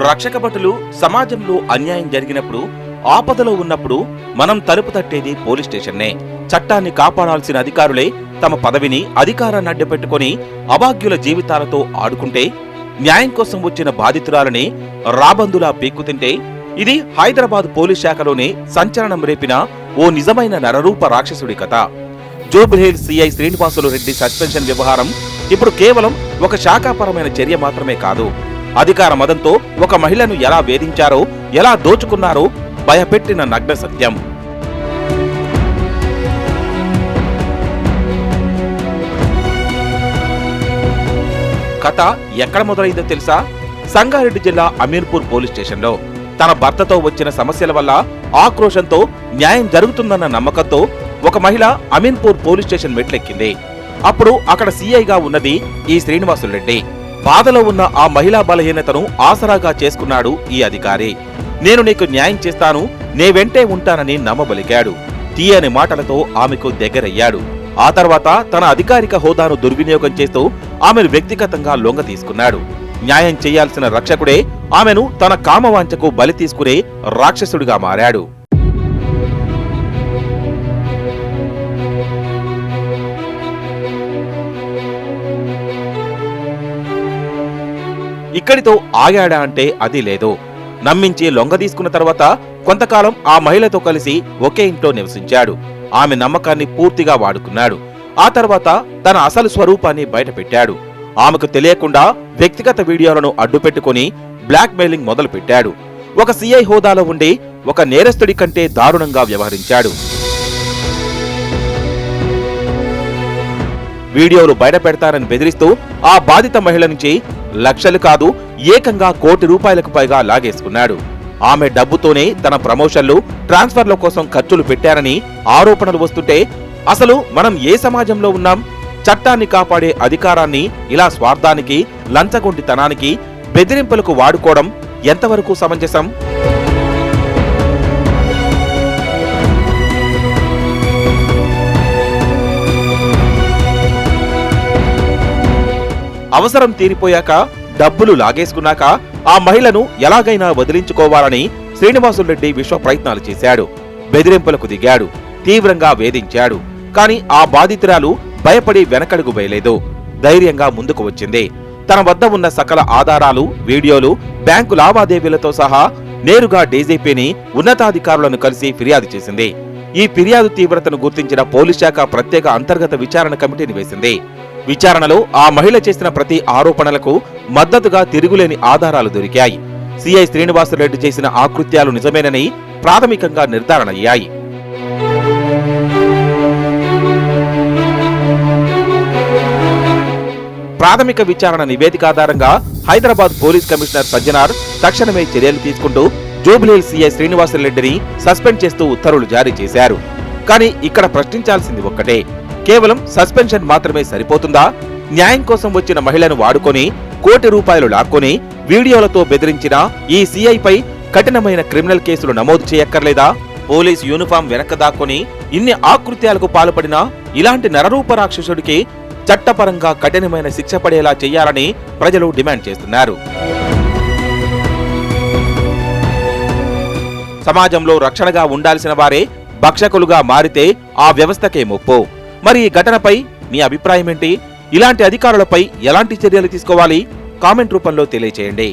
రక్షక భటులు సమాజంలో అన్యాయం జరిగినప్పుడు, ఆపదలో ఉన్నప్పుడు మనం తలుపు తట్టేది పోలీస్ స్టేషన్నే. చట్టాన్ని కాపాడాల్సిన అధికారులే తమ పదవిని, అధికారాన్ని అడ్డుపెట్టుకుని అభాగ్యుల జీవితాలతో ఆడుకుంటే, న్యాయం కోసం వచ్చిన బాధితురాలని రాబందులా పీక్కుతింటే, ఇది హైదరాబాద్ పోలీస్ శాఖలోనే సంచలనం రేపిన ఓ నిజమైన నరరూప రాక్షసుడి కథ. జూబ్లీహిల్స్ సిఐ శ్రీనివాసులు రెడ్డి సస్పెన్షన్ వ్యవహారం ఇప్పుడు కేవలం ఒక శాఖాపరమైన చర్య మాత్రమే కాదు, అధికార మదంతో ఒక మహిళను ఎలా వేధించారో, ఎలా దోచుకున్నారో భయపెట్టిన నగ్న సత్యం. కథ ఎక్కడ మొదలైందో తెలుసా? సంగారెడ్డి జిల్లా అమీర్పూర్ పోలీస్ స్టేషన్లో తన భర్తతో వచ్చిన సమస్యల వల్ల ఆక్రోశంతో న్యాయం జరుగుతుందన్న నమ్మకంతో ఒక మహిళ అమీన్పూర్ పోలీస్ స్టేషన్ మెట్లెక్కింది. అప్పుడు అక్కడ సీఐగా ఉన్నది ఈ శ్రీనివాసులరెడ్డి. బాధలో ఉన్న ఆ మహిళా బలహీనతను ఆసరాగా చేసుకున్నాడు ఈ అధికారి. నేను నీకు న్యాయం చేస్తాను, నే వెంటే ఉంటానని నమ్మబలికాడు. తీయని మాటలతో ఆమెకు దగ్గరయ్యాడు. ఆ తర్వాత తన అధికారిక హోదాను దుర్వినియోగం చేస్తూ ఆమెను వ్యక్తిగతంగా లొంగ తీసుకున్నాడు. న్యాయం చేయాల్సిన రక్షకుడే ఆమెను తన కామవాంఛకు బలి తీసుకునే రాక్షసుడిగా మారాడు. ఇక్కడితో ఆగాడా అంటే అది లేదు. నమ్మించి లొంగదీసుకున్న తర్వాత కొంతకాలం ఆ మహిళతో కలిసి ఒకే ఇంట్లో నివసించాడు. ఆమె నమ్మకాన్ని పూర్తిగా వాడుకున్నాడు. ఆ తర్వాత తన అసలు స్వరూపాన్ని బయటపెట్టాడు. ఆమెకు తెలియకుండా వ్యక్తిగత వీడియోలను అడ్డుపెట్టుకుని బ్లాక్ మెయిలింగ్ మొదలుపెట్టాడు. ఒక సీఐ హోదాలో ఉండి ఒక నేరస్తుడి కంటే దారుణంగా వ్యవహరించాడు. వీడియోలు బయటపెడతారని బెదిరిస్తూ ఆ బాధిత మహిళ నుంచి లక్షలు కాదు, ఏకంగా ₹1 కోటి పైగా లాగేసుకున్నాడు. ఆమె డబ్బుతోనే తన ప్రమోషన్లు, ట్రాన్స్ఫర్ల కోసం ఖర్చులు పెట్టారని ఆరోపణలు వస్తుంటే, అసలు మనం ఏ సమాజంలో ఉన్నాం? చట్టాన్ని కాపాడే అధికారాన్ని ఇలా స్వార్థానికి, లంచగొండితనానికి, బెదిరింపులకు వాడుకోవడం ఎంతవరకు సమంజసం? అవసరం తీరిపోయాక, డబ్బులు లాగేసుకున్నాక ఆ మహిళను ఎలాగైనా వదిలించుకోవాలని శ్రీనివాసులరెడ్డి విశ్వ ప్రయత్నాలు చేశాడు. బెదిరింపులకు దిగాడు, తీవ్రంగా వేధించాడు. కాని ఆ బాధితురాలు భయపడి వెనకడుగు వేయలేదు. ధైర్యంగా ముందుకు వచ్చింది. తన వద్ద ఉన్న సకల ఆధారాలు, వీడియోలు, బ్యాంకు లావాదేవీలతో సహా నేరుగా డీజీపీని, ఉన్నతాధికారులను కలిసి ఫిర్యాదు చేసింది. ఈ ఫిర్యాదు తీవ్రతను గుర్తించిన పోలీస్ శాఖ ప్రత్యేక అంతర్గత విచారణ కమిటీని వేసింది. విచారణలో ఆ మహిళ చేసిన ప్రతి ఆరోపణలకు మద్దతుగా తిరుగులేని ఆధారాలు దొరికాయి. సిఐ శ్రీనివాసులరెడ్డి చేసిన ఆకృత్యాలు నిజమేనని ప్రాథమికంగా నిర్ధారణ అయ్యాయి. ప్రాథమిక విచారణ నివేదిక ఆధారంగా హైదరాబాద్ పోలీస్ కమిషనర్ సజ్జనార్ తక్షణమే చర్యలు తీసుకుంటూ జూబ్లీహిల్స్ సిఐ శ్రీనివాసులరెడ్డిని సస్పెండ్ చేస్తూ ఉత్తర్వులు జారీ చేశారు. కానీ ఇక్కడ ప్రశ్నించాల్సింది ఒక్కటే, కేవలం సస్పెన్షన్ మాత్రమే సరిపోతుందా? న్యాయం కోసం వచ్చిన మహిళను వాడుకొని ₹1 కోటి లాక్కొని వీడియోలతో బెదిరించిన ఈ సీఐపై కఠినమైన క్రిమినల్ కేసులు నమోదు చేయక్కర్లేదా? పోలీస్ యూనిఫామ్ వెనక దాక్కొని ఇన్ని ఆకృత్యాలకు పాల్పడిన ఇలాంటి నరరూప రాక్షసుడికి చట్టపరంగా కఠినమైన శిక్ష పడేలా చేయాలని ప్రజలు డిమాండ్ చేస్తున్నారు. సమాజంలో రక్షణగా ఉండాల్సిన వారే భక్షకులుగా మారితే ఆ వ్యవస్థకే ముప్పు. మరి ఈ ఘటనపై మీ అభిప్రాయం ఏంటి? ఇలాంటి అధికారులపై ఎలాంటి చర్యలు తీసుకోవాలి? కామెంట్ రూపంలో తెలియచేయండి.